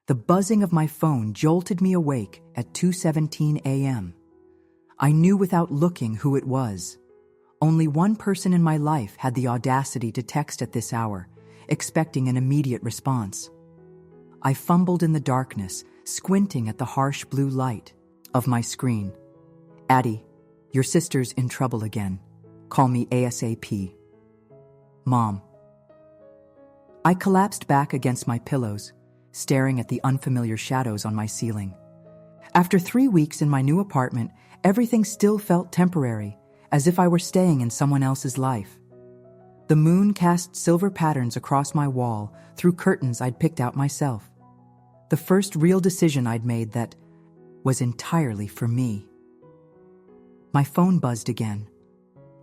The buzzing of my phone jolted me awake at 2:17 a.m. I knew without looking who it was. Only one person in my life had the audacity to text at this hour, expecting an immediate response. I fumbled in the darkness, squinting at the harsh blue light of my screen. "Addie, your sister's in trouble again. Call me ASAP. Mom." I collapsed back against my pillows, staring at the unfamiliar shadows on my ceiling. After 3 weeks in my new apartment, everything still felt temporary, as if I were staying in someone else's life. The moon cast silver patterns across my wall through curtains I'd picked out myself. The first real decision I'd made that was entirely for me. My phone buzzed again.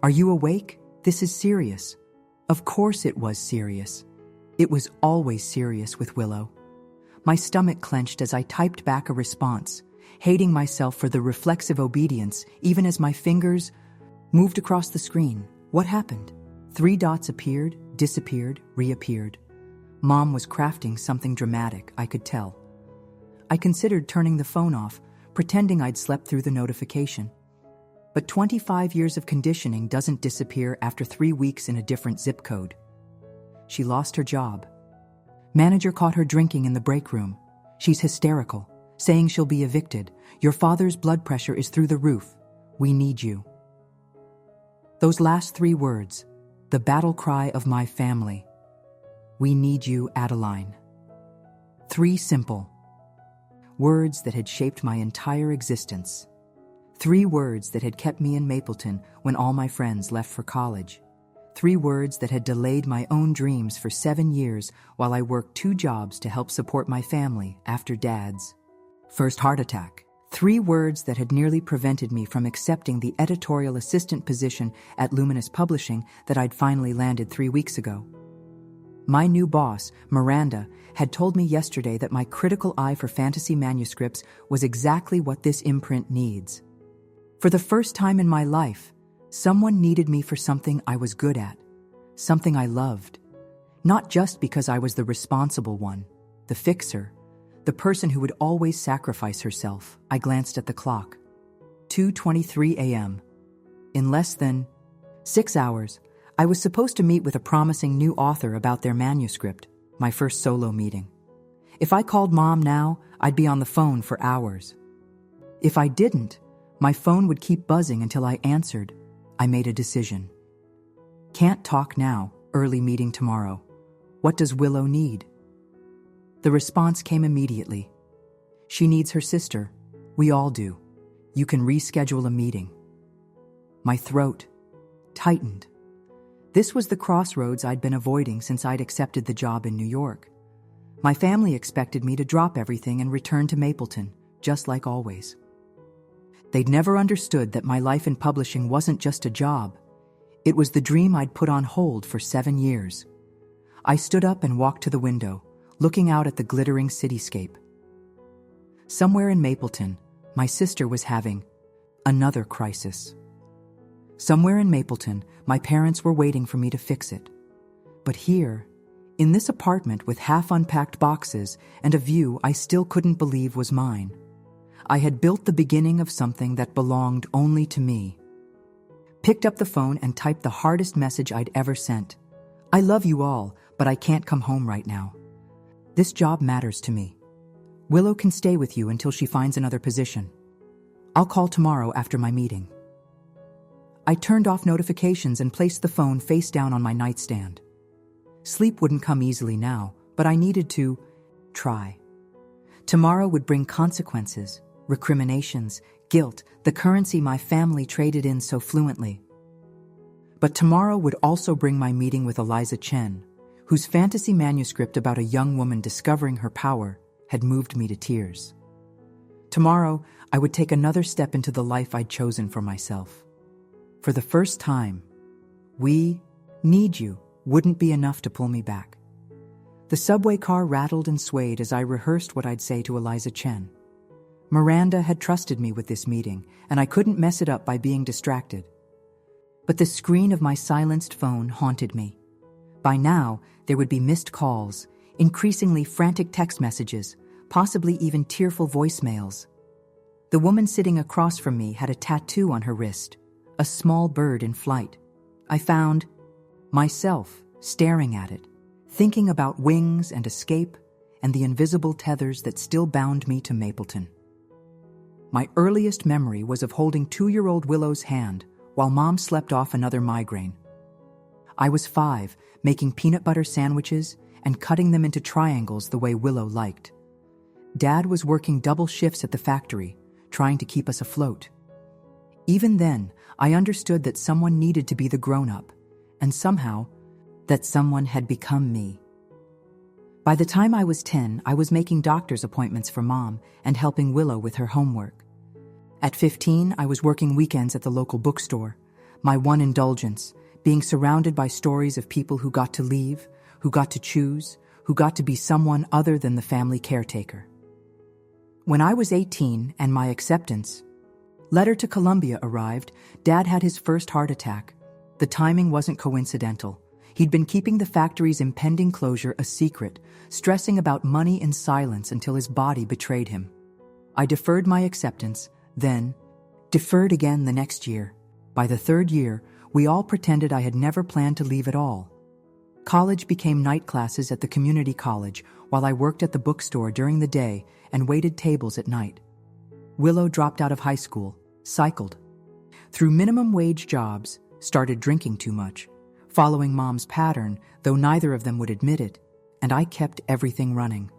"Are you awake? This is serious." Of course it was serious. It was always serious with Willow. My stomach clenched as I typed back a response, hating myself for the reflexive obedience even as my fingers moved across the screen. What happened? 3 dots appeared, disappeared, reappeared. Mom was crafting something dramatic, I could tell. I considered turning the phone off, pretending I'd slept through the notification. But 25 years of conditioning doesn't disappear after 3 weeks in a different zip code. She lost her job. Manager caught her drinking in the break room. She's hysterical, saying she'll be evicted. Your father's blood pressure is through the roof. We need you. Those last 3 words, the battle cry of my family. We need you, Adeline. 3 simple words that had shaped my entire existence. 3 words that had kept me in Mapleton when all my friends left for college. 3 words that had delayed my own dreams for 7 years while I worked 2 jobs to help support my family after Dad's first heart attack. 3 words that had nearly prevented me from accepting the editorial assistant position at Luminous Publishing that I'd finally landed 3 weeks ago. My new boss, Miranda, had told me yesterday that my critical eye for fantasy manuscripts was exactly what this imprint needs. For the first time in my life, someone needed me for something I was good at, something I loved. Not just because I was the responsible one, the fixer, the person who would always sacrifice herself. I glanced at the clock. 2:23 a.m. In less than 6 hours, I was supposed to meet with a promising new author about their manuscript, my first solo meeting. If I called Mom now, I'd be on the phone for hours. If I didn't, my phone would keep buzzing until I answered. I made a decision. Can't talk now, early meeting tomorrow. What does Willow need? The response came immediately. She needs her sister. We all do. You can reschedule a meeting. My throat tightened. This was the crossroads I'd been avoiding since I'd accepted the job in New York. My family expected me to drop everything and return to Mapleton, just like always. They'd never understood that my life in publishing wasn't just a job. It was the dream I'd put on hold for 7 years. I stood up and walked to the window, looking out at the glittering cityscape. Somewhere in Mapleton, my sister was having another crisis. Somewhere in Mapleton, my parents were waiting for me to fix it. But here, in this apartment with half-unpacked boxes and a view I still couldn't believe was mine, I had built the beginning of something that belonged only to me. Picked up the phone and typed the hardest message I'd ever sent. I love you all, but I can't come home right now. This job matters to me. Willow can stay with you until she finds another position. I'll call tomorrow after my meeting. I turned off notifications and placed the phone face down on my nightstand. Sleep wouldn't come easily now, but I needed to try. Tomorrow would bring consequences, recriminations, guilt, the currency my family traded in so fluently. But tomorrow would also bring my meeting with Eliza Chen, whose fantasy manuscript about a young woman discovering her power had moved me to tears. Tomorrow, I would take another step into the life I'd chosen for myself. For the first time, "We need you" wouldn't be enough to pull me back. The subway car rattled and swayed as I rehearsed what I'd say to Eliza Chen. Miranda had trusted me with this meeting, and I couldn't mess it up by being distracted. But the screen of my silenced phone haunted me. By now, there would be missed calls, increasingly frantic text messages, possibly even tearful voicemails. The woman sitting across from me had a tattoo on her wrist, a small bird in flight. I found myself staring at it, thinking about wings and escape and the invisible tethers that still bound me to Mapleton. My earliest memory was of holding 2-year-old Willow's hand while Mom slept off another migraine. I was 5, making peanut butter sandwiches and cutting them into triangles the way Willow liked. Dad was working double shifts at the factory, trying to keep us afloat. Even then, I understood that someone needed to be the grown-up, and somehow, that someone had become me. By the time I was 10, I was making doctor's appointments for Mom and helping Willow with her homework. At 15, I was working weekends at the local bookstore, my one indulgence, being surrounded by stories of people who got to leave, who got to choose, who got to be someone other than the family caretaker. When I was 18 and my acceptance letter to Columbia arrived, Dad had his first heart attack. The timing wasn't coincidental. He'd been keeping the factory's impending closure a secret, stressing about money in silence until his body betrayed him. I deferred my acceptance, then deferred again the next year. By the 3rd year, we all pretended I had never planned to leave at all. College became night classes at the community college while I worked at the bookstore during the day and waited tables at night. Willow dropped out of high school, cycled through minimum wage jobs, started drinking too much, following Mom's pattern, though neither of them would admit it, and I kept everything running.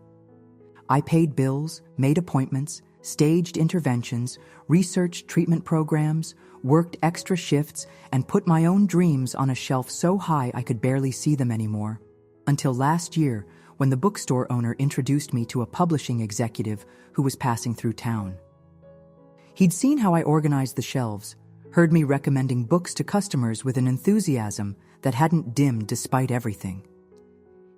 I paid bills, made appointments, staged interventions, researched treatment programs, worked extra shifts, and put my own dreams on a shelf so high I could barely see them anymore. Until last year, when the bookstore owner introduced me to a publishing executive who was passing through town. He'd seen how I organized the shelves, heard me recommending books to customers with an enthusiasm that hadn't dimmed despite everything.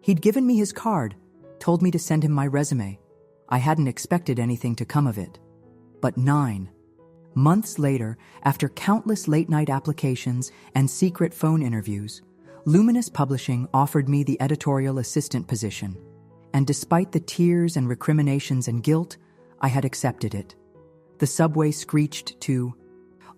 He'd given me his card, told me to send him my resume. I hadn't expected anything to come of it. But 9 months later, after countless late-night applications and secret phone interviews, Luminous Publishing offered me the editorial assistant position. And despite the tears and recriminations and guilt, I had accepted it. The subway screeched to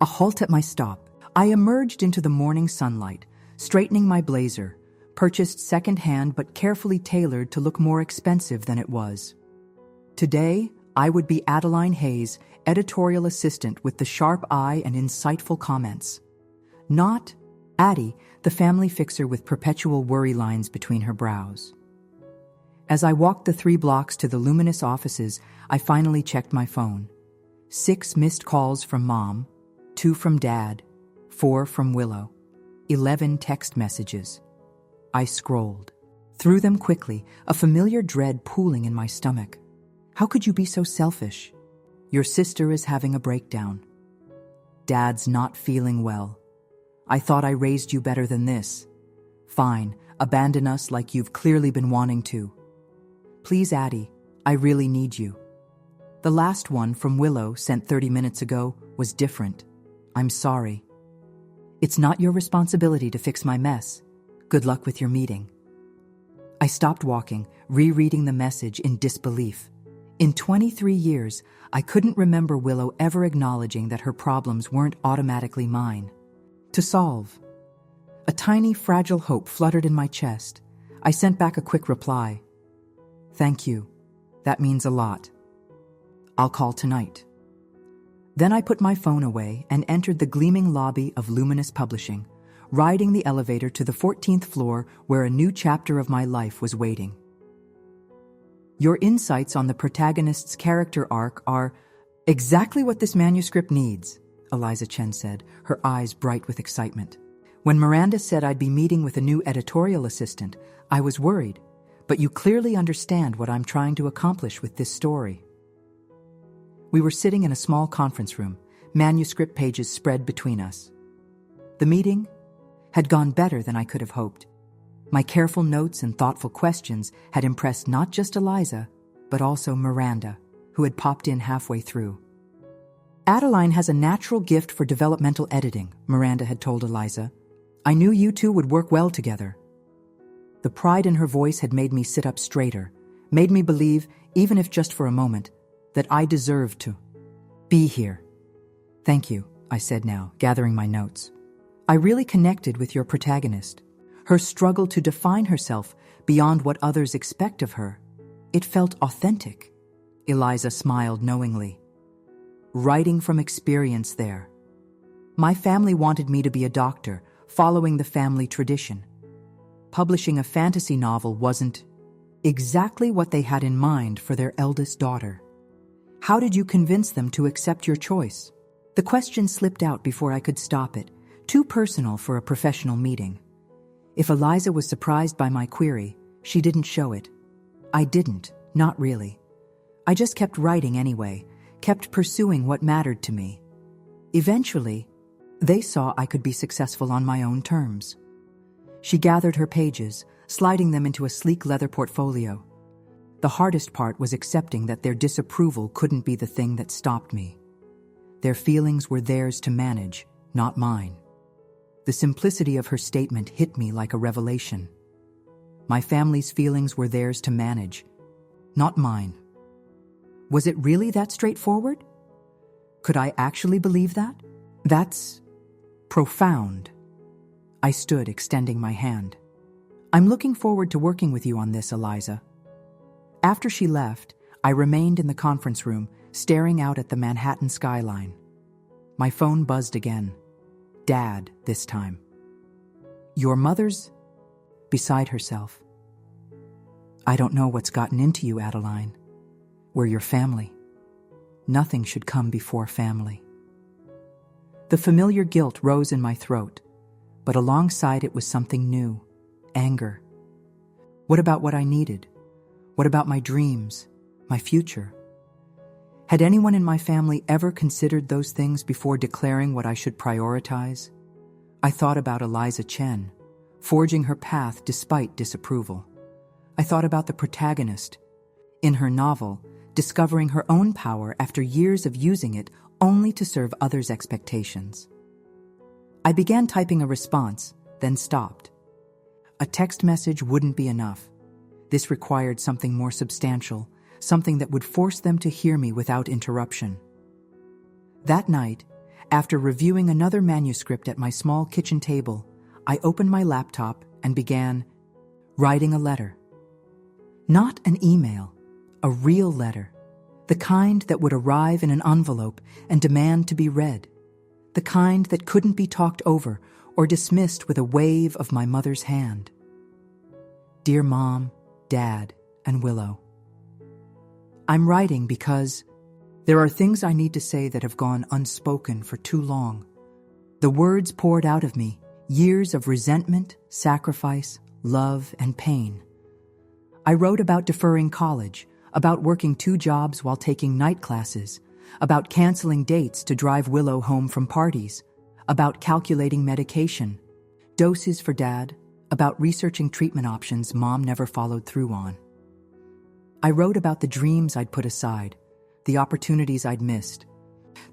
a halt at my stop. I emerged into the morning sunlight, straightening my blazer, purchased second-hand but carefully tailored to look more expensive than it was. Today, I would be Adeline Hayes, editorial assistant with the sharp eye and insightful comments. Not Addie, the family fixer with perpetual worry lines between her brows. As I walked the 3 blocks to the Luminous offices, I finally checked my phone. 6 missed calls from Mom, 2 from Dad, 4 from Willow, 11 text messages. I scrolled through them quickly, a familiar dread pooling in my stomach. How could you be so selfish? Your sister is having a breakdown. Dad's not feeling well. I thought I raised you better than this. Fine, abandon us like you've clearly been wanting to. Please, Addie, I really need you. The last one from Willow, sent 30 minutes ago, was different. I'm sorry. It's not your responsibility to fix my mess. Good luck with your meeting. I stopped walking, rereading the message in disbelief. In 23 years, I couldn't remember Willow ever acknowledging that her problems weren't automatically mine to solve. A tiny, fragile hope fluttered in my chest. I sent back a quick reply. Thank you. That means a lot. I'll call tonight. Then I put my phone away and entered the gleaming lobby of Luminous Publishing, riding the elevator to the 14th floor where a new chapter of my life was waiting. Your insights on the protagonist's character arc are exactly what this manuscript needs, Eliza Chen said, her eyes bright with excitement. When Miranda said I'd be meeting with a new editorial assistant, I was worried, but you clearly understand what I'm trying to accomplish with this story. We were sitting in a small conference room, manuscript pages spread between us. The meeting had gone better than I could have hoped. My careful notes and thoughtful questions had impressed not just Eliza, but also Miranda, who had popped in halfway through. Adeline has a natural gift for developmental editing, Miranda had told Eliza. I knew you two would work well together. The pride in her voice had made me sit up straighter, made me believe, even if just for a moment, that I deserved to be here. Thank you, I said now, gathering my notes. I really connected with your protagonist. Her struggle to define herself beyond what others expect of her. It felt authentic. Eliza smiled knowingly. Writing from experience there. My family wanted me to be a doctor, following the family tradition. Publishing a fantasy novel wasn't exactly what they had in mind for their eldest daughter. How did you convince them to accept your choice? The question slipped out before I could stop it, too personal for a professional meeting. If Eliza was surprised by my query, she didn't show it. I didn't, not really. I just kept writing anyway, kept pursuing what mattered to me. Eventually, they saw I could be successful on my own terms. She gathered her pages, sliding them into a sleek leather portfolio. The hardest part was accepting that their disapproval couldn't be the thing that stopped me. Their feelings were theirs to manage, not mine. The simplicity of her statement hit me like a revelation. My family's feelings were theirs to manage, not mine. Was it really that straightforward? Could I actually believe that? That's profound. I stood, extending my hand. I'm looking forward to working with you on this, Eliza. After she left, I remained in the conference room, staring out at the Manhattan skyline. My phone buzzed again. Dad, this time. Your mother's beside herself. I don't know what's gotten into you, Adeline. We're your family. Nothing should come before family. The familiar guilt rose in my throat, but alongside it was something new, anger. What about what I needed? What about my dreams, my future? Had anyone in my family ever considered those things before declaring what I should prioritize? I thought about Eliza Chen, forging her path despite disapproval. I thought about the protagonist, in her novel, discovering her own power after years of using it only to serve others' expectations. I began typing a response, then stopped. A text message wouldn't be enough. This required something more substantial, something that would force them to hear me without interruption. That night, after reviewing another manuscript at my small kitchen table, I opened my laptop and began writing a letter. Not an email, a real letter. The kind that would arrive in an envelope and demand to be read. The kind that couldn't be talked over or dismissed with a wave of my mother's hand. Dear Mom, Dad, and Willow. I'm writing because there are things I need to say that have gone unspoken for too long. The words poured out of me, years of resentment, sacrifice, love, and pain. I wrote about deferring college, about working 2 jobs while taking night classes, about canceling dates to drive Willow home from parties, about calculating medication, doses for Dad, about researching treatment options Mom never followed through on. I wrote about the dreams I'd put aside, the opportunities I'd missed,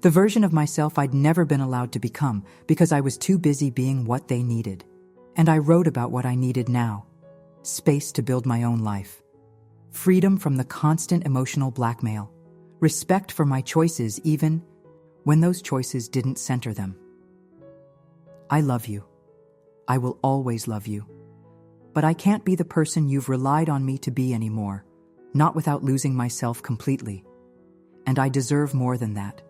the version of myself I'd never been allowed to become because I was too busy being what they needed. And I wrote about what I needed now, space to build my own life. Freedom from the constant emotional blackmail, respect for my choices even when those choices didn't center them. I love you. I will always love you. But I can't be the person you've relied on me to be anymore, not without losing myself completely. And I deserve more than that.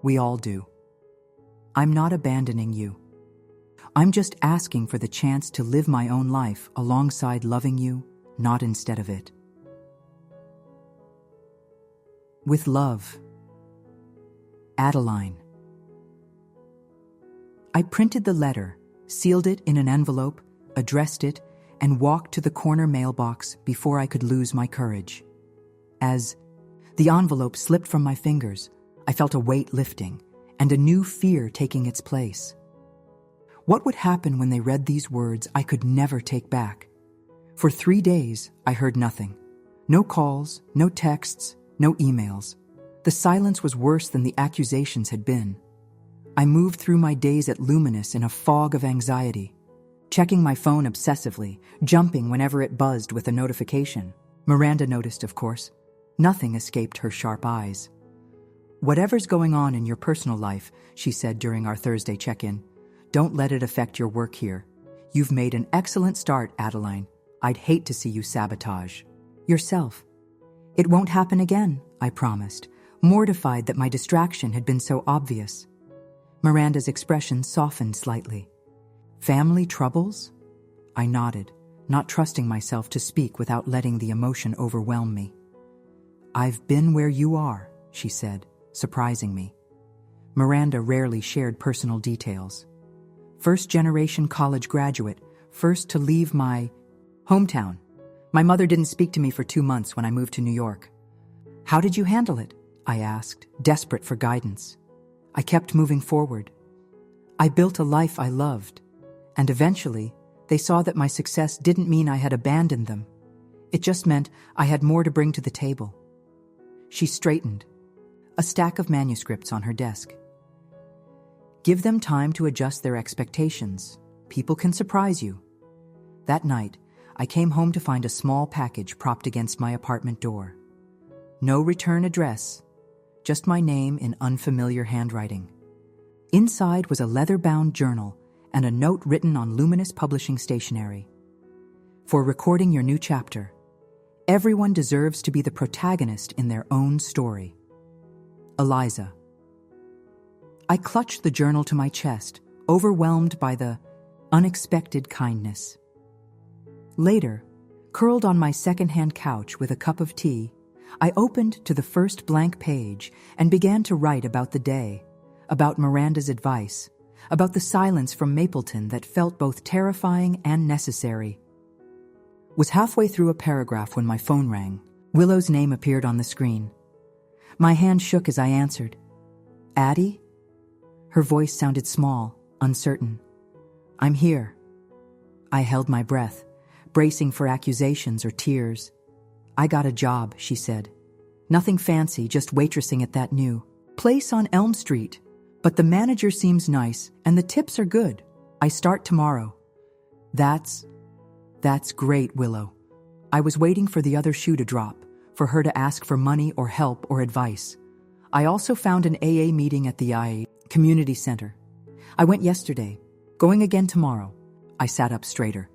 We all do. I'm not abandoning you. I'm just asking for the chance to live my own life alongside loving you, not instead of it. With love, Adeline. I printed the letter, sealed it in an envelope, addressed it, and walked to the corner mailbox before I could lose my courage. As the envelope slipped from my fingers, I felt a weight lifting and a new fear taking its place. What would happen when they read these words I could never take back? For 3 days, I heard nothing. No calls, no texts, no emails. The silence was worse than the accusations had been. I moved through my days at Luminous in a fog of anxiety, checking my phone obsessively, jumping whenever it buzzed with a notification. Miranda noticed, of course. Nothing escaped her sharp eyes. "Whatever's going on in your personal life," she said during our Thursday check-in, "don't let it affect your work here. You've made an excellent start, Adeline. I'd hate to see you sabotage yourself." "It won't happen again," I promised, mortified that my distraction had been so obvious. Miranda's expression softened slightly. "Family troubles?" I nodded, not trusting myself to speak without letting the emotion overwhelm me. "I've been where you are," she said, surprising me. Miranda rarely shared personal details. First-generation college graduate, first to leave my hometown. My mother didn't speak to me for 2 months when I moved to New York. "How did you handle it?" I asked, desperate for guidance. I kept moving forward. "I built a life I loved, and eventually, they saw that my success didn't mean I had abandoned them. It just meant I had more to bring to the table." She straightened, a stack of manuscripts on her desk. "Give them time to adjust their expectations. People can surprise you." That night, I came home to find a small package propped against my apartment door. No return address, just my name in unfamiliar handwriting. Inside was a leather-bound journal and a note written on luminous publishing stationery. "For recording your new chapter. Everyone deserves to be the protagonist in their own story. Eliza." I clutched the journal to my chest, overwhelmed by the unexpected kindness. Later, curled on my second-hand couch with a cup of tea, I opened to the first blank page and began to write about the day, about Miranda's advice, about the silence from Mapleton that felt both terrifying and necessary. Was halfway through a paragraph when my phone rang. Willow's name appeared on the screen. My hand shook as I answered. "Addie?" Her voice sounded small, uncertain. "I'm here." I held my breath, bracing for accusations or tears. "I got a job," she said. "Nothing fancy, just waitressing at that new place on Elm Street. But the manager seems nice, and the tips are good. I start tomorrow." That's great, Willow. I was waiting for the other shoe to drop, for her to ask for money or help or advice. I also found an AA meeting at the community center. I went yesterday, going again tomorrow. I sat up straighter.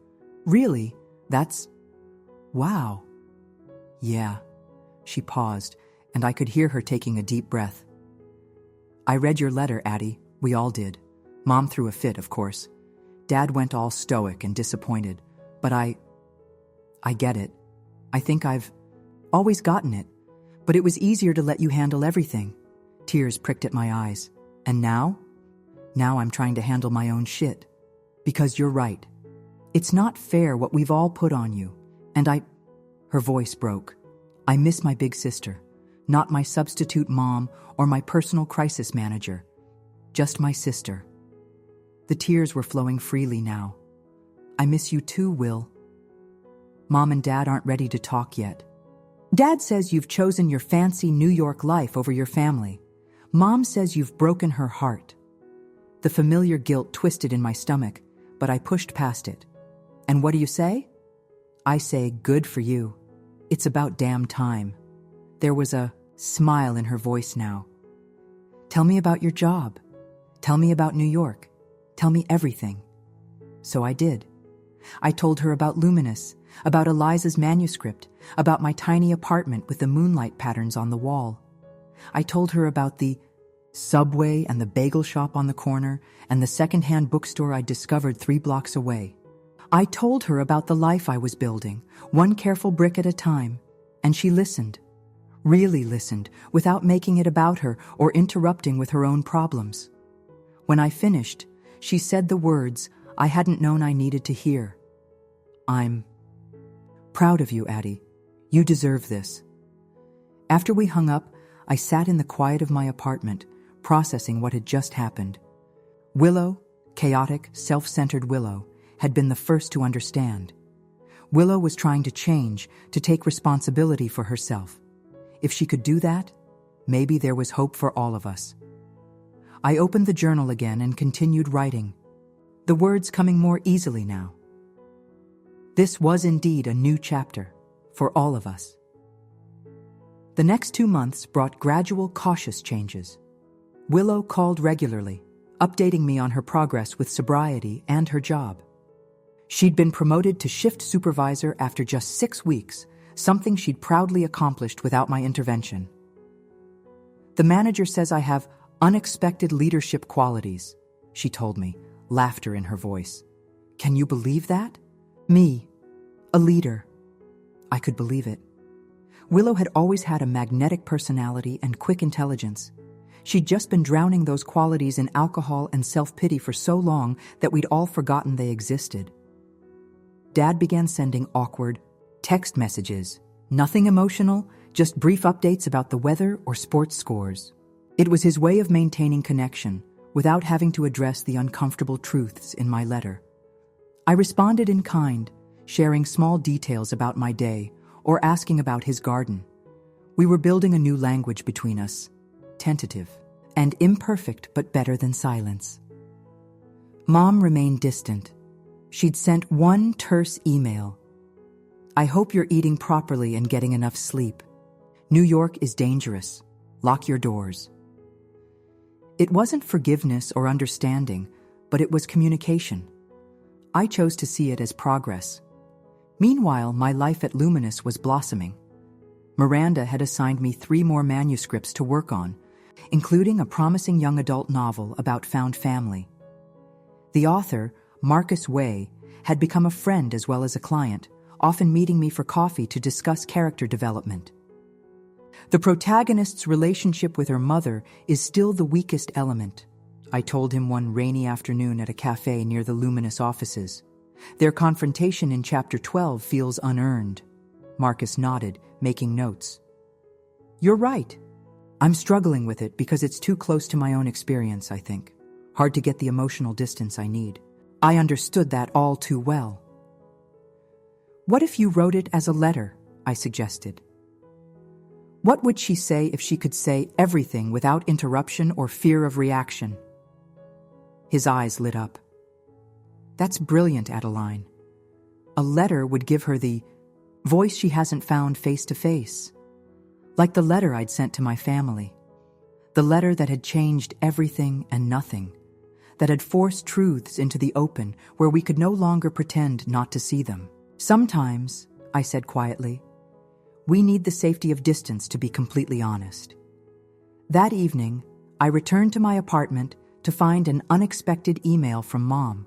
"Really? Wow." "Yeah." She paused, and I could hear her taking a deep breath. "I read your letter, Addie. We all did. Mom threw a fit, of course. Dad went all stoic and disappointed. But I get it. I think I've always gotten it. But it was easier to let you handle everything." Tears pricked at my eyes. "And now? Now I'm trying to handle my own shit. Because you're right. It's not fair what we've all put on you. And Her voice broke. "I miss my big sister. Not my substitute mom or my personal crisis manager. Just my sister." The tears were flowing freely now. "I miss you too, Will. Mom and Dad aren't ready to talk yet. Dad says you've chosen your fancy New York life over your family. Mom says you've broken her heart." The familiar guilt twisted in my stomach, but I pushed past it. "And what do you say?" I say, "Good for you. It's about damn time." There was a smile in her voice now. "Tell me about your job. Tell me about New York. Tell me everything." So I did. I told her about Luminous, about Eliza's manuscript, about my tiny apartment with the moonlight patterns on the wall. I told her about the subway and the bagel shop on the corner and the second-hand bookstore I discovered 3 blocks away. I told her about the life I was building, one careful brick at a time, and she listened, really listened, without making it about her or interrupting with her own problems. When I finished, she said the words I hadn't known I needed to hear. "I'm proud of you, Addie. You deserve this." After we hung up, I sat in the quiet of my apartment, processing what had just happened. Willow, chaotic, self-centered Willow, had been the first to understand. Willow was trying to change, to take responsibility for herself. If she could do that, maybe there was hope for all of us. I opened the journal again and continued writing, the words coming more easily now. This was indeed a new chapter, for all of us. The next 2 months brought gradual, cautious changes. Willow called regularly, updating me on her progress with sobriety and her job. She'd been promoted to shift supervisor after just 6 weeks, something she'd proudly accomplished without my intervention. The manager says I have unexpected leadership qualities, she told me, laughter in her voice. Can you believe that? Me, a leader. I could believe it. Willow had always had a magnetic personality and quick intelligence. She'd just been drowning those qualities in alcohol and self-pity for so long that we'd all forgotten they existed. Dad began sending awkward text messages. Nothing emotional, just brief updates about the weather or sports scores. It was his way of maintaining connection without having to address the uncomfortable truths in my letter. I responded in kind, sharing small details about my day or asking about his garden. We were building a new language between us, tentative and imperfect but better than silence. Mom remained distant. She'd sent one terse email. I hope you're eating properly and getting enough sleep. New York is dangerous. Lock your doors. It wasn't forgiveness or understanding, but it was communication. I chose to see it as progress. Meanwhile, my life at Luminous was blossoming. Miranda had assigned me 3 more manuscripts to work on, including a promising young adult novel about found family. The author, Marcus Way, had become a friend as well as a client, often meeting me for coffee to discuss character development. The protagonist's relationship with her mother is still the weakest element, I told him one rainy afternoon at a cafe near the Luminous offices. Their confrontation in Chapter 12 feels unearned. Marcus nodded, making notes. You're right. I'm struggling with it because it's too close to my own experience, I think. Hard to get the emotional distance I need. I understood that all too well. What if you wrote it as a letter? I suggested. What would she say if she could say everything without interruption or fear of reaction? His eyes lit up. That's brilliant, Adeline. A letter would give her the voice she hasn't found face to face. Like the letter I'd sent to my family. The letter that had changed everything and nothing. That had forced truths into the open where we could no longer pretend not to see them. Sometimes, I said quietly, we need the safety of distance to be completely honest. That evening, I returned to my apartment to find an unexpected email from Mom.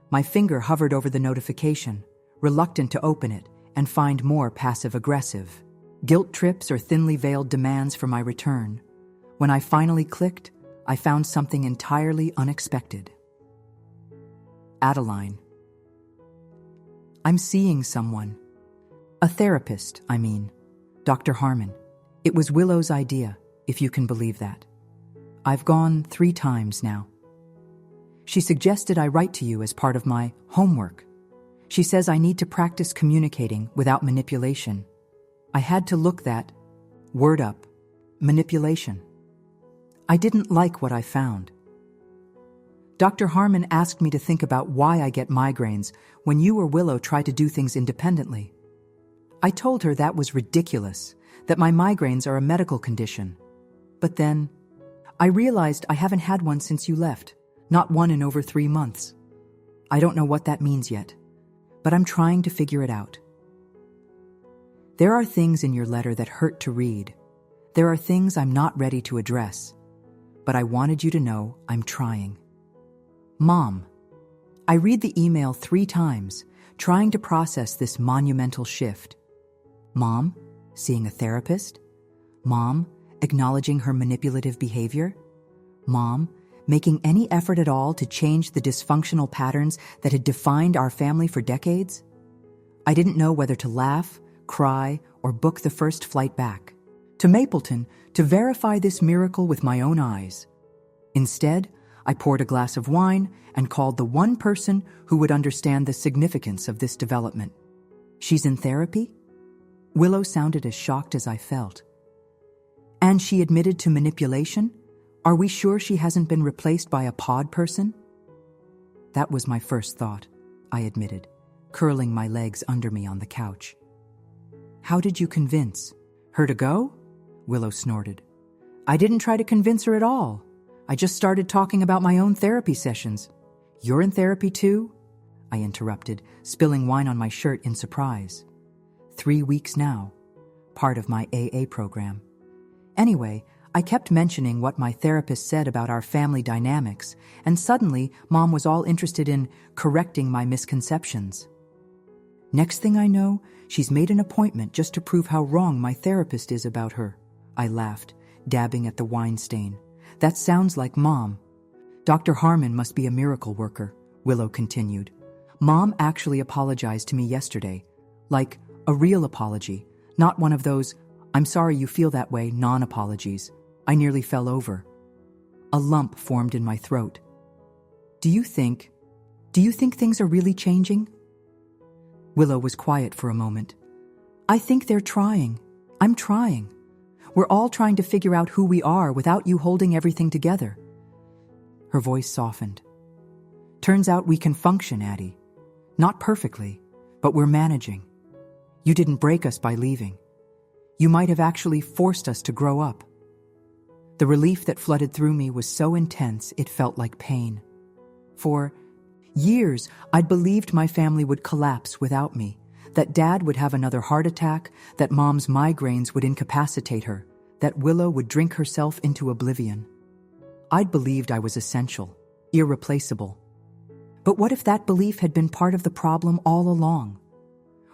My finger hovered over the notification, reluctant to open it and find more passive-aggressive, guilt trips or thinly veiled demands for my return. When I finally clicked, I found something entirely unexpected. Adeline. I'm seeing someone. A therapist, I mean. Dr. Harmon. It was Willow's idea, if you can believe that. I've gone 3 times now. She suggested I write to you as part of my homework. She says I need to practice communicating without manipulation. I had to look that word up. Manipulation. I didn't like what I found. Dr. Harmon asked me to think about why I get migraines when you or Willow try to do things independently. I told her that was ridiculous, that my migraines are a medical condition. But then, I realized I haven't had one since you left, not one in over 3 months. I don't know what that means yet, but I'm trying to figure it out. There are things in your letter that hurt to read. There are things I'm not ready to address, but I wanted you to know I'm trying. Mom, I read the email 3 times, trying to process this monumental shift. Mom, seeing a therapist. Mom, acknowledging her manipulative behavior. Mom, making any effort at all to change the dysfunctional patterns that had defined our family for decades. I didn't know whether to laugh, cry, or book the first flight back to Mapleton to verify this miracle with my own eyes. Instead, I poured a glass of wine and called the one person who would understand the significance of this development. She's in therapy? Willow sounded as shocked as I felt. And she admitted to manipulation? Are we sure she hasn't been replaced by a pod person? That was my first thought, I admitted, curling my legs under me on the couch. How did you convince her to go? Willow snorted. I didn't try to convince her at all. I just started talking about my own therapy sessions. You're in therapy too? I interrupted, spilling wine on my shirt in surprise. 3 weeks now, part of my AA program. Anyway, I kept mentioning what my therapist said about our family dynamics, and suddenly Mom was all interested in correcting my misconceptions. Next thing I know, she's made an appointment just to prove how wrong my therapist is about her. I laughed, dabbing at the wine stain. That sounds like Mom. Dr. Harmon must be a miracle worker, Willow continued. Mom actually apologized to me yesterday, like a real apology, not one of those, I'm sorry you feel that way, non-apologies. I nearly fell over. A lump formed in my throat. Do you think things are really changing? Willow was quiet for a moment. I think they're trying. I'm trying. We're all trying to figure out who we are without you holding everything together. Her voice softened. Turns out we can function, Addie. Not perfectly, but we're managing. You didn't break us by leaving. You might have actually forced us to grow up. The relief that flooded through me was so intense it felt like pain. For years, I'd believed my family would collapse without me, that Dad would have another heart attack, that Mom's migraines would incapacitate her, that Willow would drink herself into oblivion. I'd believed I was essential, irreplaceable. But what if that belief had been part of the problem all along?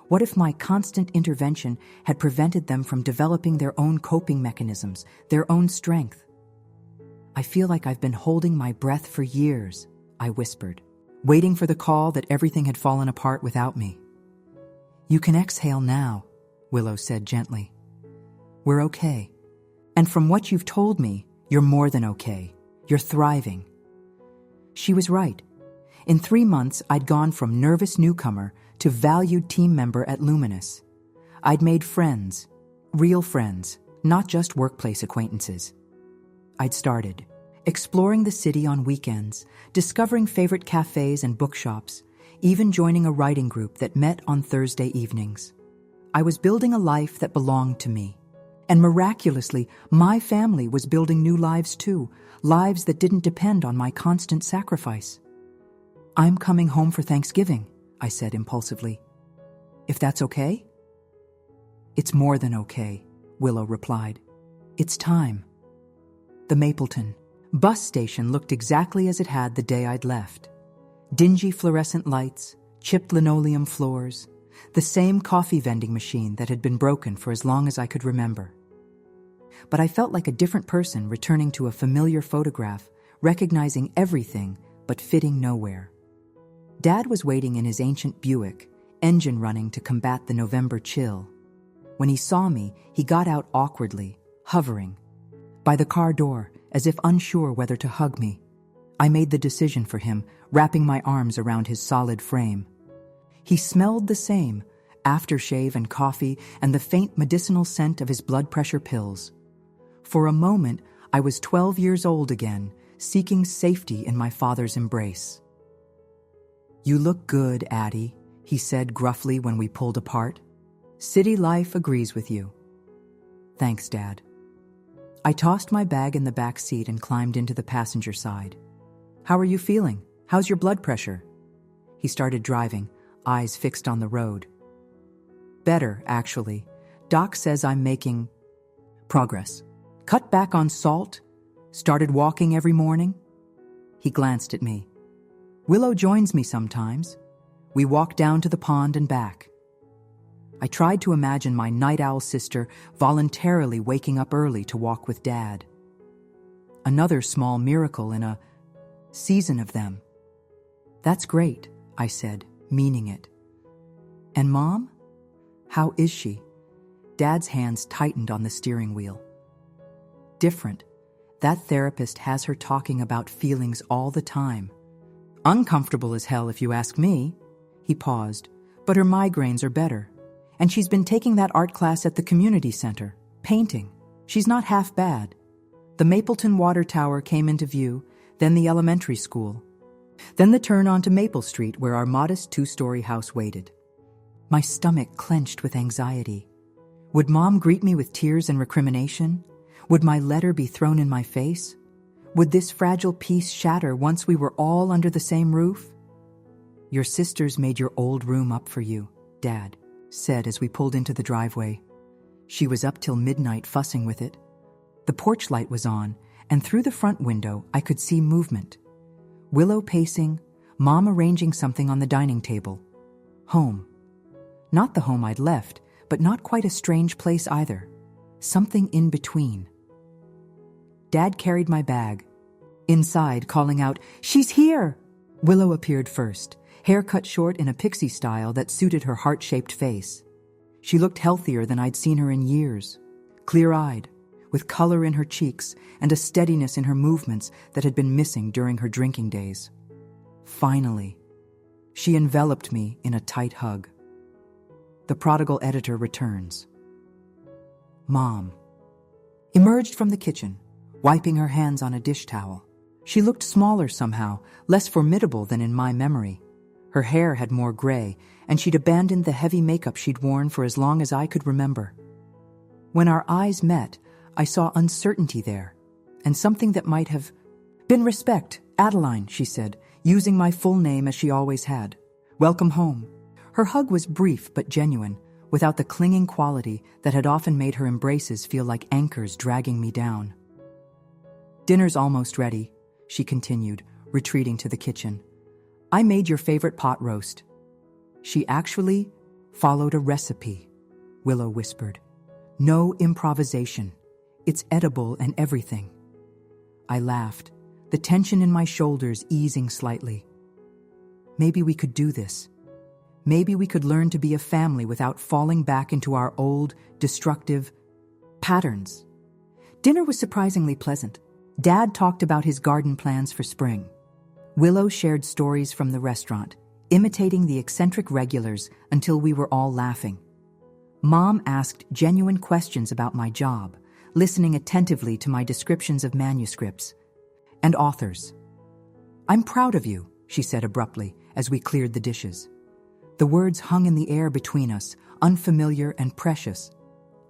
What if my constant intervention had prevented them from developing their own coping mechanisms, their own strength? I feel like I've been holding my breath for years, I whispered, waiting for the call that everything had fallen apart without me. You can exhale now, Willow said gently. We're okay. And from what you've told me, you're more than okay. You're thriving. She was right. In 3 months, I'd gone from nervous newcomer to valued team member at Luminous. I'd made friends, real friends, not just workplace acquaintances. I'd started exploring the city on weekends, discovering favorite cafes and bookshops, even joining a writing group that met on Thursday evenings. I was building a life that belonged to me. And miraculously, my family was building new lives too, lives that didn't depend on my constant sacrifice. I'm coming home for Thanksgiving, I said impulsively. If that's okay? It's more than okay, Willow replied. It's time. The Mapleton bus station looked exactly as it had the day I'd left. Dingy fluorescent lights, chipped linoleum floors, the same coffee vending machine that had been broken for as long as I could remember. But I felt like a different person returning to a familiar photograph, recognizing everything but fitting nowhere. Dad was waiting in his ancient Buick, engine running to combat the November chill. When he saw me, he got out awkwardly, hovering by the car door, as if unsure whether to hug me. I made the decision for him, wrapping my arms around his solid frame. He smelled the same, aftershave and coffee and the faint medicinal scent of his blood pressure pills. For a moment, I was 12 years old again, seeking safety in my father's embrace. You look good, Addie, he said gruffly when we pulled apart. City life agrees with you. Thanks, Dad. I tossed my bag in the back seat and climbed into the passenger side. How are you feeling? How's your blood pressure? He started driving, eyes fixed on the road. Better, actually. Doc says I'm making progress. Cut back on salt. Started walking every morning. He glanced at me. Willow joins me sometimes. We walk down to the pond and back. I tried to imagine my night owl sister voluntarily waking up early to walk with Dad. Another small miracle in a season of them. That's great, I said, meaning it. And Mom? How is she? Dad's hands tightened on the steering wheel. Different. That therapist has her talking about feelings all the time. Uncomfortable as hell if you ask me. He paused, but her migraines are better. And she's been taking that art class at the community center, painting. She's not half bad. The Mapleton Water Tower came into view, then the elementary school. Then the turn onto Maple Street where our modest 2-story house waited. My stomach clenched with anxiety. Would Mom greet me with tears and recrimination? Would my letter be thrown in my face? Would this fragile peace shatter once we were all under the same roof? Your sisters made your old room up for you, Dad said as we pulled into the driveway. She was up till midnight fussing with it. The porch light was on, and through the front window I could see movement. Willow pacing, Mom arranging something on the dining table. Home. Not the home I'd left, but not quite a strange place either. Something in between. Dad carried my bag. Inside, calling out, "She's here!" Willow appeared first, hair cut short in a pixie style that suited her heart-shaped face. She looked healthier than I'd seen her in years, clear-eyed, with color in her cheeks and a steadiness in her movements that had been missing during her drinking days. Finally, she enveloped me in a tight hug. The prodigal editor returns. Mom emerged from the kitchen, wiping her hands on a dish towel. She looked smaller somehow, less formidable than in my memory. Her hair had more gray, and she'd abandoned the heavy makeup she'd worn for as long as I could remember. When our eyes met, I saw uncertainty there, and something that might have been respect. "Adeline," she said, using my full name as she always had. "Welcome home." Her hug was brief but genuine, without the clinging quality that had often made her embraces feel like anchors dragging me down. "Dinner's almost ready," she continued, retreating to the kitchen. "I made your favorite pot roast." She actually followed a recipe, Willow whispered. "No improvisation. It's edible and everything." I laughed, the tension in my shoulders easing slightly. Maybe we could do this. Maybe we could learn to be a family without falling back into our old, destructive patterns. Dinner was surprisingly pleasant. Dad talked about his garden plans for spring. Willow shared stories from the restaurant, imitating the eccentric regulars until we were all laughing. Mom asked genuine questions about my job, listening attentively to my descriptions of manuscripts and authors. "I'm proud of you," she said abruptly as we cleared the dishes. The words hung in the air between us, unfamiliar and precious.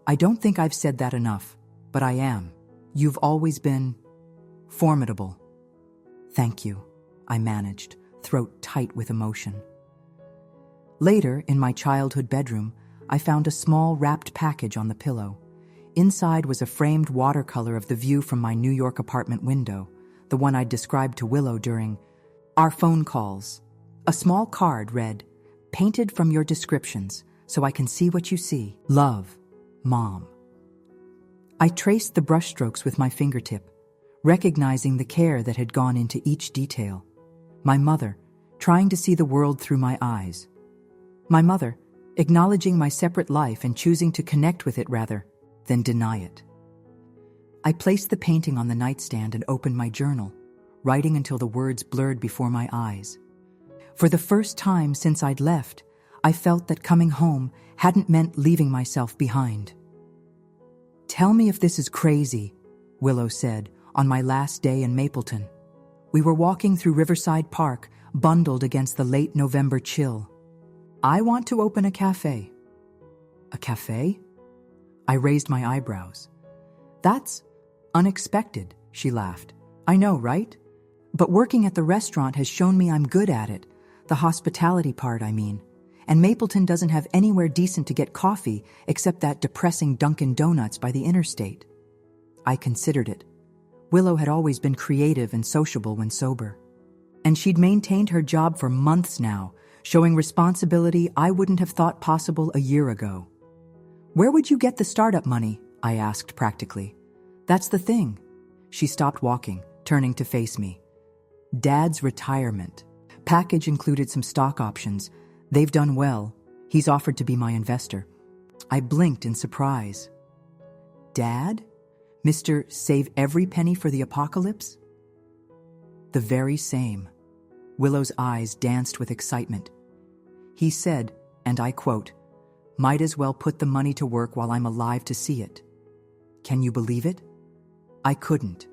"I don't think I've said that enough, but I am. You've always been formidable." "Thank you," I managed, throat tight with emotion. Later, in my childhood bedroom, I found a small wrapped package on the pillow. Inside was a framed watercolor of the view from my New York apartment window, the one I'd described to Willow during our phone calls. A small card read, "Painted from your descriptions, so I can see what you see. Love, Mom." I traced the brushstrokes with my fingertip, recognizing the care that had gone into each detail. My mother, trying to see the world through my eyes. My mother, acknowledging my separate life and choosing to connect with it rather than deny it. I placed the painting on the nightstand and opened my journal, writing until the words blurred before my eyes. For the first time since I'd left, I felt that coming home hadn't meant leaving myself behind. "Tell me if this is crazy," Willow said on my last day in Mapleton. We were walking through Riverside Park, bundled against the late November chill. "I want to open a cafe." "A cafe?" I raised my eyebrows. "That's unexpected," she laughed. "I know, right? But working at the restaurant has shown me I'm good at it. The hospitality part, I mean. And Mapleton doesn't have anywhere decent to get coffee except that depressing Dunkin' Donuts by the interstate." I considered it. Willow had always been creative and sociable when sober. And she'd maintained her job for months now, showing responsibility I wouldn't have thought possible a year ago. "Where would you get the startup money?" I asked practically. "That's the thing." She stopped walking, turning to face me. "Dad's retirement. Package included some stock options. They've done well. He's offered to be my investor." I blinked in surprise. "Dad? Mr. Save Every Penny for the Apocalypse?" "The very same." Willow's eyes danced with excitement. "He said, and I quote, 'Might as well put the money to work while I'm alive to see it.' Can you believe it?" I couldn't.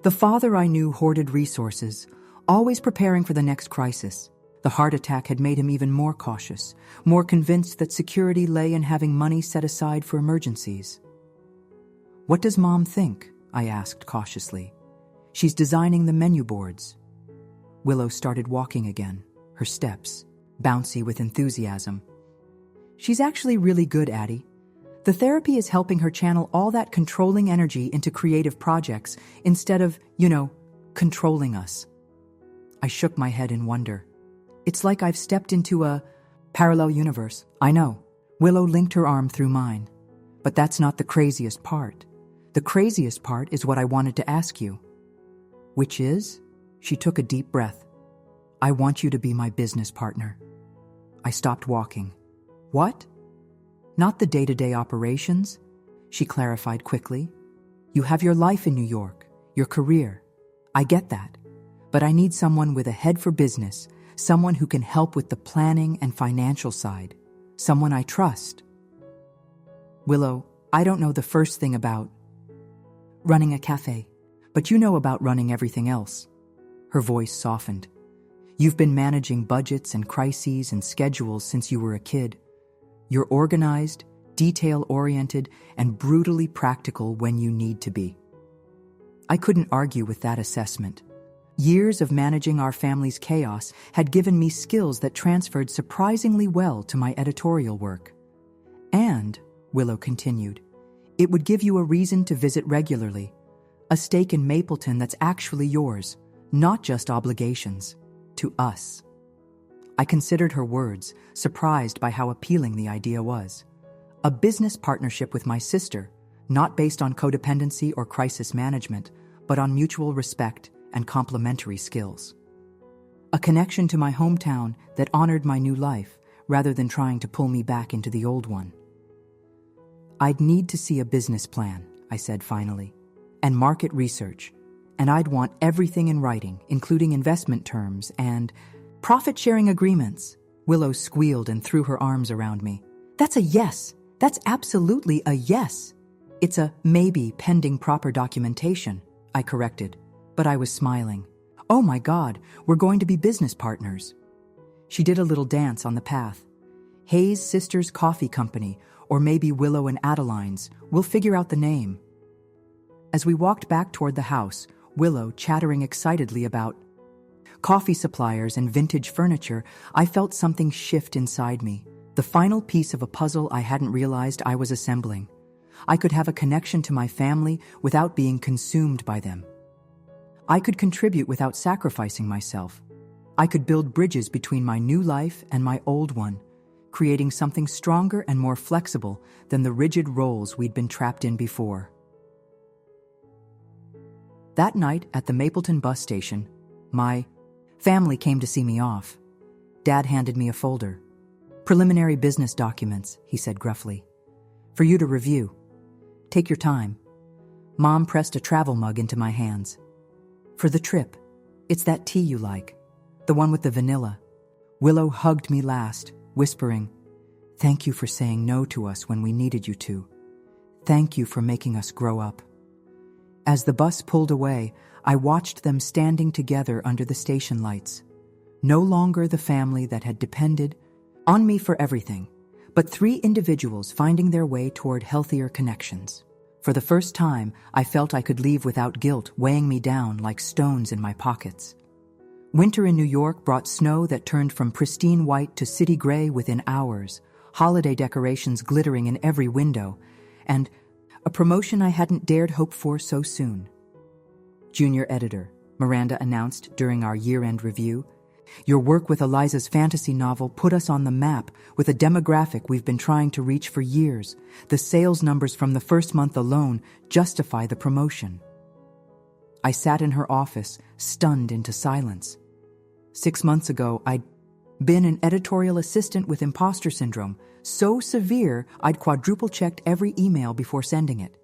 The father I knew hoarded resources, always preparing for the next crisis. The heart attack had made him even more cautious, more convinced that security lay in having money set aside for emergencies. "What does Mom think?" I asked cautiously. "She's designing the menu boards." Willow started walking again, her steps bouncy with enthusiasm. "She's actually really good, Addie. The therapy is helping her channel all that controlling energy into creative projects instead of, controlling us." I shook my head in wonder. "It's like I've stepped into a parallel universe." "I know." Willow linked her arm through mine. "But that's not the craziest part. The craziest part is what I wanted to ask you." "Which is?" She took a deep breath. "I want you to be my business partner." I stopped walking. "What?" "Not the day-to-day operations," she clarified quickly. "You have your life in New York, your career. I get that. But I need someone with a head for business, someone who can help with the planning and financial side, someone I trust." "Willow, I don't know the first thing about running a cafe, but you know about running everything else." Her voice softened. "You've been managing budgets and crises and schedules since you were a kid. You're organized, detail-oriented, and brutally practical when you need to be." I couldn't argue with that assessment. Years of managing our family's chaos had given me skills that transferred surprisingly well to my editorial work. "And," Willow continued, "it would give you a reason to visit regularly, a stake in Mapleton that's actually yours, not just obligations, to us." I considered her words, surprised by how appealing the idea was. A business partnership with my sister, not based on codependency or crisis management, but on mutual respect and complementary skills. A connection to my hometown that honored my new life, rather than trying to pull me back into the old one. "I'd need to see a business plan," I said finally, "and market research, and I'd want everything in writing, including investment terms and profit-sharing agreements." Willow squealed and threw her arms around me. "That's a yes. That's absolutely a yes." "It's a maybe pending proper documentation," I corrected, but I was smiling. "Oh my God, we're going to be business partners." She did a little dance on the path. "Hayes Sisters Coffee Company, or maybe Willow and Adeline's. We'll figure out the name." As we walked back toward the house, Willow chattering excitedly about coffee suppliers and vintage furniture, I felt something shift inside me, the final piece of a puzzle I hadn't realized I was assembling. I could have a connection to my family without being consumed by them. I could contribute without sacrificing myself. I could build bridges between my new life and my old one, creating something stronger and more flexible than the rigid roles we'd been trapped in before. That night at the Mapleton bus station, my family came to see me off. Dad handed me a folder. "Preliminary business documents," he said gruffly. "For you to review. Take your time." Mom pressed a travel mug into my hands. "For the trip. It's that tea you like, the one with the vanilla." Willow hugged me last, whispering, "Thank you for saying no to us when we needed you to. Thank you for making us grow up." As the bus pulled away, I watched them standing together under the station lights. No longer the family that had depended on me for everything, but three individuals finding their way toward healthier connections. For the first time, I felt I could leave without guilt weighing me down like stones in my pockets. Winter in New York brought snow that turned from pristine white to city gray within hours, holiday decorations glittering in every window, and a promotion I hadn't dared hope for so soon. "Junior editor," Miranda announced during our year-end review. "Your work with Eliza's fantasy novel put us on the map with a demographic we've been trying to reach for years. The sales numbers from the first month alone justify the promotion." I sat in her office, stunned into silence. 6 months ago, I'd been an editorial assistant with imposter syndrome, so severe I'd quadruple-checked every email before sending it.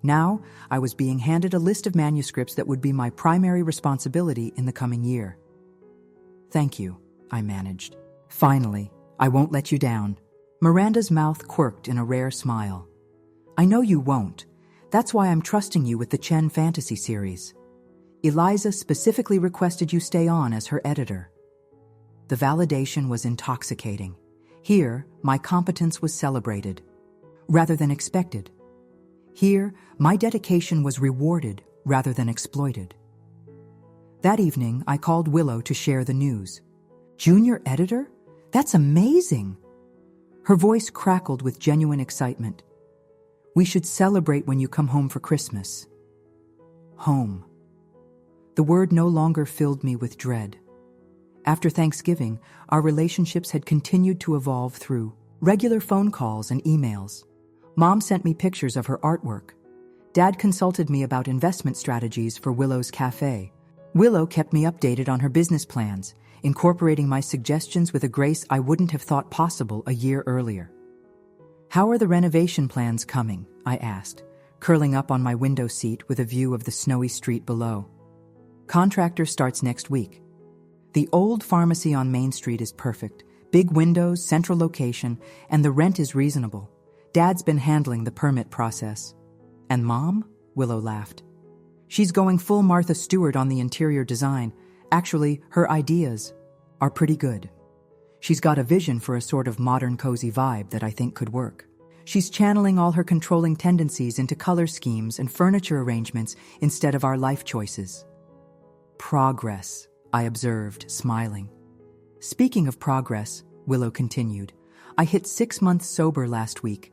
Now, I was being handed a list of manuscripts that would be my primary responsibility in the coming year. "Thank you," I managed. "Finally, I won't let you down." Miranda's mouth quirked in a rare smile. "I know you won't. That's why I'm trusting you with the Chen Fantasy series. Eliza specifically requested you stay on as her editor." The validation was intoxicating. Here, my competence was celebrated, rather than expected. Here, my dedication was rewarded rather than exploited. That evening, I called Willow to share the news. "Junior editor? That's amazing!" Her voice crackled with genuine excitement. "We should celebrate when you come home for Christmas." Home. The word no longer filled me with dread. After Thanksgiving, our relationships had continued to evolve through regular phone calls and emails. Mom sent me pictures of her artwork. Dad consulted me about investment strategies for Willow's cafe. Willow kept me updated on her business plans, incorporating my suggestions with a grace I wouldn't have thought possible a year earlier. "How are the renovation plans coming?" I asked, curling up on my window seat with a view of the snowy street below. "Contractor starts next week. The old pharmacy on Main Street is perfect. Big windows, central location, and the rent is reasonable. Dad's been handling the permit process." "And Mom?" Willow laughed. "She's going full Martha Stewart on the interior design. Actually, her ideas are pretty good. She's got a vision for a sort of modern cozy vibe that I think could work. She's channeling all her controlling tendencies into color schemes and furniture arrangements instead of our life choices." "Progress," I observed, smiling. "Speaking of progress," Willow continued, "I hit 6 months sober last week.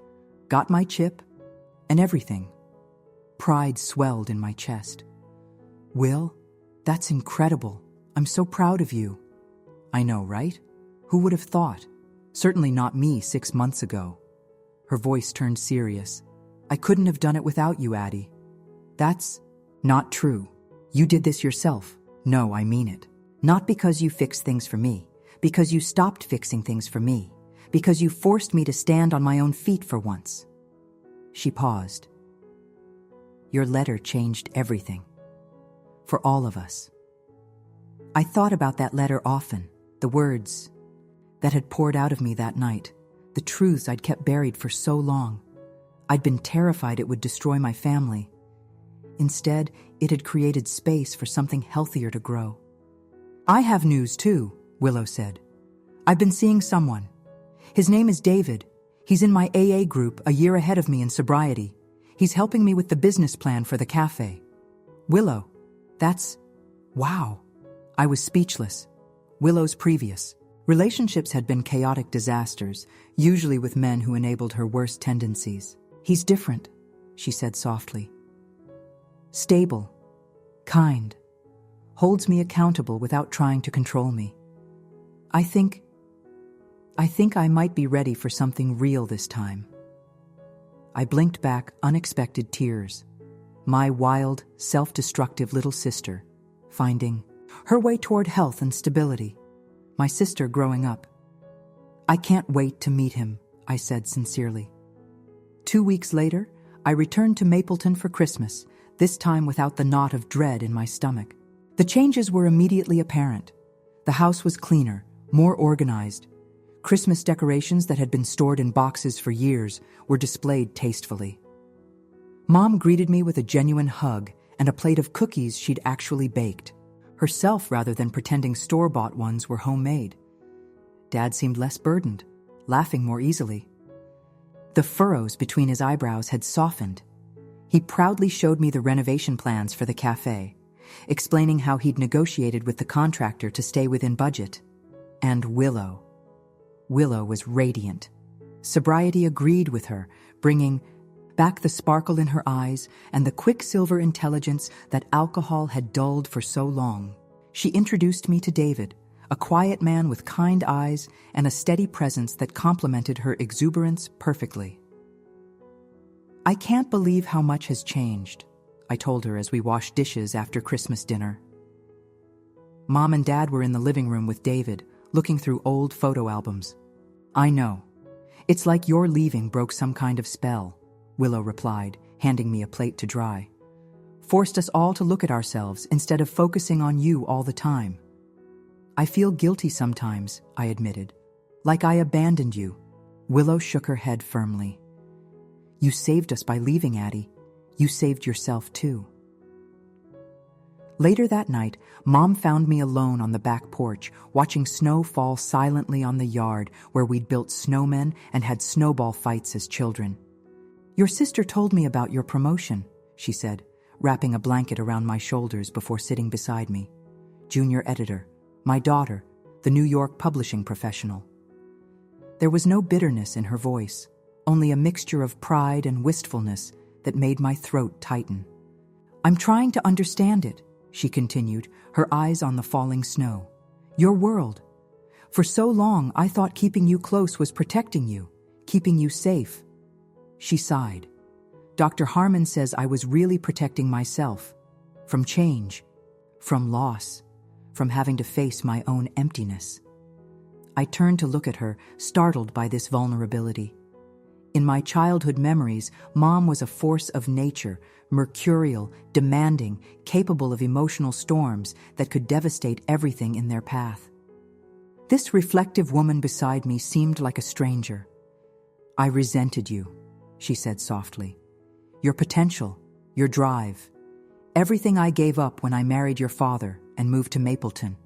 Got my chip and everything." Pride swelled in my chest. "Will, that's incredible. I'm so proud of you." "I know, right? Who would have thought? Certainly not me 6 months ago." Her voice turned serious. "I couldn't have done it without you, Addie." "That's not true. You did this yourself." "No, I mean it. Not because you fixed things for me, because you stopped fixing things for me, because you forced me to stand on my own feet for once." She paused. "Your letter changed everything. For all of us." I thought about that letter often, the words that had poured out of me that night, the truths I'd kept buried for so long. I'd been terrified it would destroy my family. Instead, it had created space for something healthier to grow. "I have news too," Willow said. "I've been seeing someone. His name is David. He's in my AA group a year ahead of me in sobriety. He's helping me with the business plan for the cafe." "Willow, that's... wow." I was speechless. Willow's previous relationships had been chaotic disasters, usually with men who enabled her worst tendencies. "He's different," she said softly. "Stable, kind, holds me accountable without trying to control me. I think I might be ready for something real this time." I blinked back unexpected tears. My wild, self-destructive little sister, finding her way toward health and stability. My sister growing up. "I can't wait to meet him," I said sincerely. 2 weeks later, I returned to Mapleton for Christmas, this time without the knot of dread in my stomach. The changes were immediately apparent. The house was cleaner, more organized. Christmas decorations that had been stored in boxes for years were displayed tastefully. Mom greeted me with a genuine hug and a plate of cookies she'd actually baked, herself rather than pretending store-bought ones were homemade. Dad seemed less burdened, laughing more easily. The furrows between his eyebrows had softened. He proudly showed me the renovation plans for the cafe, explaining how he'd negotiated with the contractor to stay within budget. And Willow. Willow was radiant. Sobriety agreed with her, bringing back the sparkle in her eyes and the quicksilver intelligence that alcohol had dulled for so long. She introduced me to David, a quiet man with kind eyes and a steady presence that complemented her exuberance perfectly. "I can't believe how much has changed," I told her as we washed dishes after Christmas dinner. Mom and Dad were in the living room with David, looking through old photo albums. "I know. It's like your leaving broke some kind of spell," Willow replied, handing me a plate to dry. "Forced us all to look at ourselves instead of focusing on you all the time." "I feel guilty sometimes," I admitted. "Like I abandoned you." Willow shook her head firmly. "You saved us by leaving, Addie. You saved yourself too." Later that night, Mom found me alone on the back porch, watching snow fall silently on the yard where we'd built snowmen and had snowball fights as children. "Your sister told me about your promotion," she said, wrapping a blanket around my shoulders before sitting beside me. "Junior editor, my daughter, the New York publishing professional." There was no bitterness in her voice, only a mixture of pride and wistfulness that made my throat tighten. "I'm trying to understand it," she continued, her eyes on the falling snow. "Your world. For so long, I thought keeping you close was protecting you, keeping you safe." She sighed. "Dr. Harmon says I was really protecting myself. From change, from loss, from having to face my own emptiness." I turned to look at her, startled by this vulnerability. In my childhood memories, Mom was a force of nature, mercurial, demanding, capable of emotional storms that could devastate everything in their path. This reflective woman beside me seemed like a stranger. "I resented you," she said softly. "Your potential, your drive, everything I gave up when I married your father and moved to Mapleton."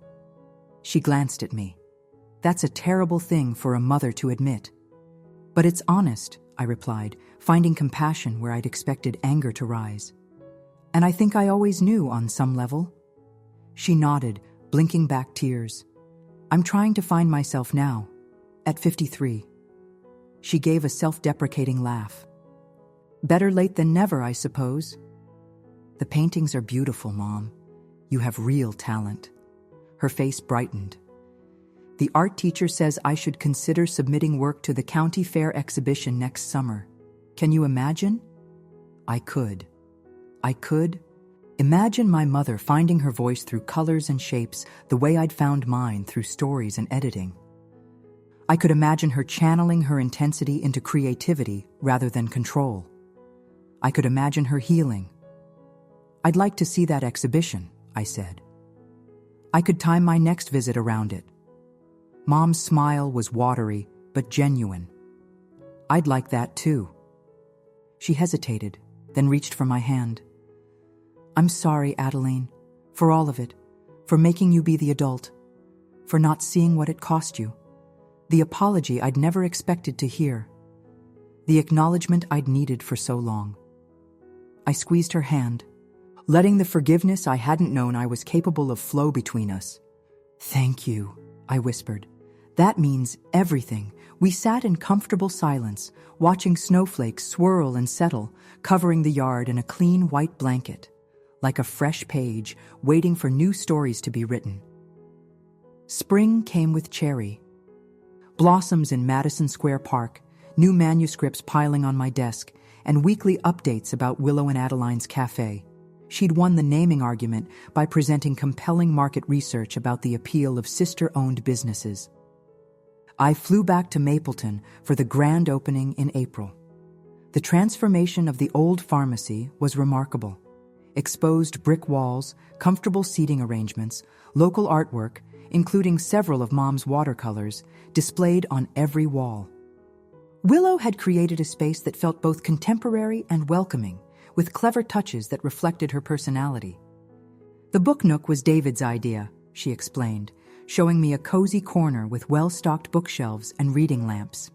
She glanced at me. "That's a terrible thing for a mother to admit." "But it's honest," I replied, finding compassion where I'd expected anger to rise. "And I think I always knew on some level." She nodded, blinking back tears. "I'm trying to find myself now, at 53. She gave a self-deprecating laugh. "Better late than never, I suppose." "The paintings are beautiful, Mom. You have real talent." Her face brightened. "The art teacher says I should consider submitting work to the county fair exhibition next summer. Can you imagine?" I could. Imagine my mother finding her voice through colors and shapes the way I'd found mine through stories and editing. I could imagine her channeling her intensity into creativity rather than control. I could imagine her healing. "I'd like to see that exhibition," I said. I could time my next visit around it. Mom's smile was watery, but genuine. "I'd like that too." She hesitated, then reached for my hand. "I'm sorry, Adeline, for all of it, for making you be the adult, for not seeing what it cost you. The apology I'd never expected to hear. The acknowledgement I'd needed for so long." I squeezed her hand, letting the forgiveness I hadn't known I was capable of flow between us. "Thank you," I whispered. "That means everything." We sat in comfortable silence, watching snowflakes swirl and settle, covering the yard in a clean white blanket, like a fresh page waiting for new stories to be written. Spring came with Cherry. Blossoms in Madison Square Park, new manuscripts piling on my desk, and weekly updates about Willow and Adeline's cafe. She'd won the naming argument by presenting compelling market research about the appeal of sister-owned businesses. I flew back to Mapleton for the grand opening in April. The transformation of the old pharmacy was remarkable. Exposed brick walls, comfortable seating arrangements, local artwork, including several of Mom's watercolors, displayed on every wall. Willow had created a space that felt both contemporary and welcoming, with clever touches that reflected her personality. "The book nook was David's idea," she explained, showing me a cozy corner with well-stocked bookshelves and reading lamps.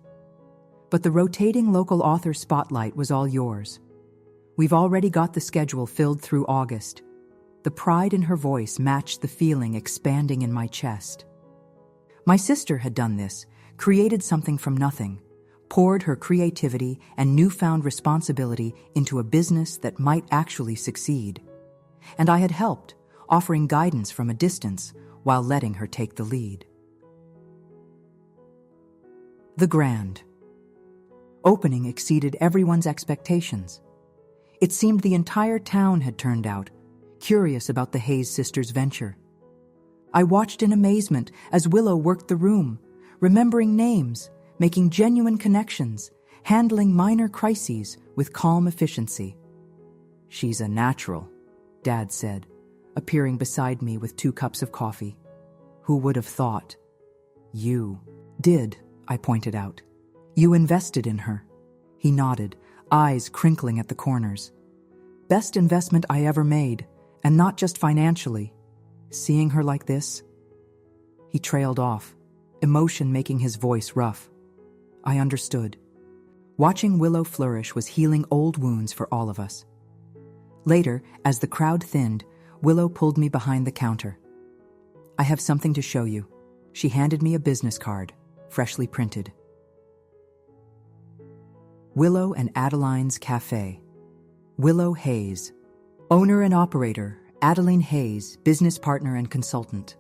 "But the rotating local author spotlight was all yours. We've already got the schedule filled through August." The pride in her voice matched the feeling expanding in my chest. My sister had done this, created something from nothing, poured her creativity and newfound responsibility into a business that might actually succeed. And I had helped, offering guidance from a distance while letting her take the lead. The grand opening exceeded everyone's expectations. It seemed the entire town had turned out, curious about the Hayes sisters' venture. I watched in amazement as Willow worked the room, remembering names, making genuine connections, handling minor crises with calm efficiency. "She's a natural," Dad said, appearing beside me with 2 cups of coffee. "Who would have thought?" "You did," I pointed out. "You invested in her." He nodded, eyes crinkling at the corners. "Best investment I ever made, And not just financially. Seeing her like this? He trailed off, emotion making his voice rough. I understood. Watching Willow flourish was healing old wounds for all of us. Later, as the crowd thinned, Willow pulled me behind the counter. I have something to show you. She handed me a business card, freshly printed. Willow and Adeline's Cafe. Willow Hayes. Owner and operator, Adeline Hayes, business partner and consultant.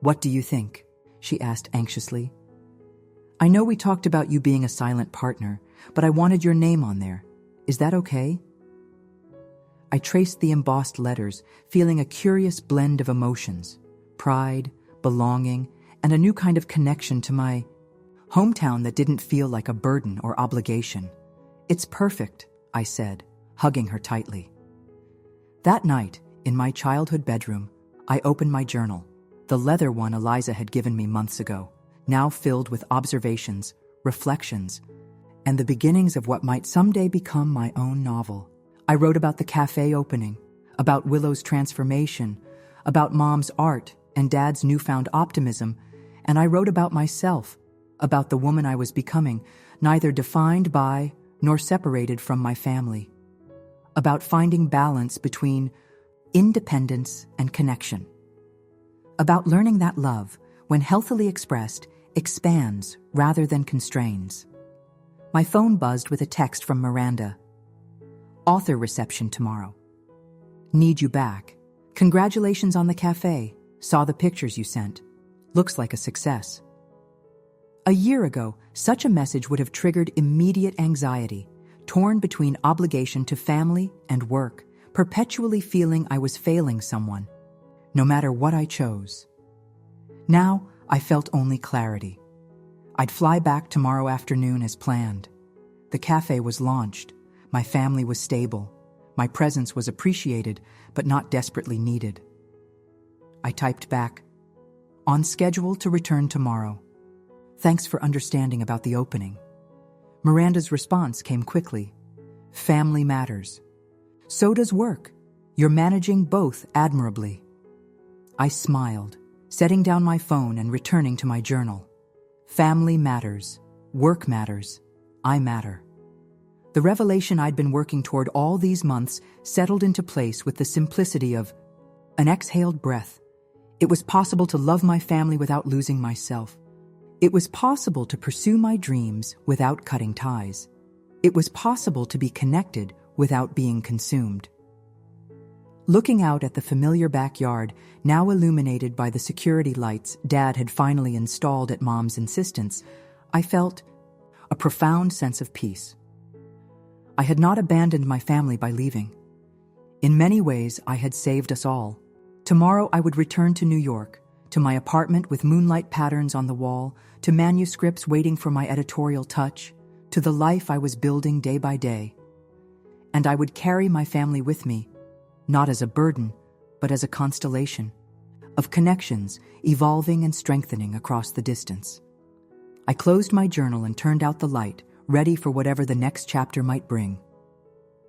What do you think? She asked anxiously. I know we talked about you being a silent partner, but I wanted your name on there. Is that okay? I traced the embossed letters, feeling a curious blend of emotions, pride, belonging, and a new kind of connection to my hometown that didn't feel like a burden or obligation. It's perfect, I said, hugging her tightly. That night, in my childhood bedroom, I opened my journal, the leather one Eliza had given me months ago, now filled with observations, reflections, and the beginnings of what might someday become my own novel. I wrote about the cafe opening, about Willow's transformation, about Mom's art and Dad's newfound optimism, and I wrote about myself, about the woman I was becoming, neither defined by nor separated from my family, about finding balance between independence and connection, about learning that love, when healthily expressed, expands rather than constrains. My phone buzzed with a text from Miranda. Author reception tomorrow. Need you back. Congratulations on the cafe. Saw the pictures you sent. Looks like a success. A year ago, such a message would have triggered immediate anxiety, torn between obligation to family and work, perpetually feeling I was failing someone, no matter what I chose. Now, I felt only clarity. I'd fly back tomorrow afternoon as planned. The cafe was launched. My family was stable. My presence was appreciated, but not desperately needed. I typed back, on schedule to return tomorrow. Thanks for understanding about the opening. Miranda's response came quickly. Family matters. So does work. You're managing both admirably. I smiled, setting down my phone and returning to my journal. Family matters. Work matters. I matter. The revelation I'd been working toward all these months settled into place with the simplicity of an exhaled breath. It was possible to love my family without losing myself. It was possible to pursue my dreams without cutting ties. It was possible to be connected without being consumed. Looking out at the familiar backyard, now illuminated by the security lights Dad had finally installed at Mom's insistence, I felt a profound sense of peace. I had not abandoned my family by leaving. In many ways, I had saved us all. Tomorrow I would return to New York, to my apartment with moonlight patterns on the wall, to manuscripts waiting for my editorial touch, to the life I was building day by day. And I would carry my family with me, not as a burden, but as a constellation of connections evolving and strengthening across the distance. I closed my journal and turned out the light, ready for whatever the next chapter might bring.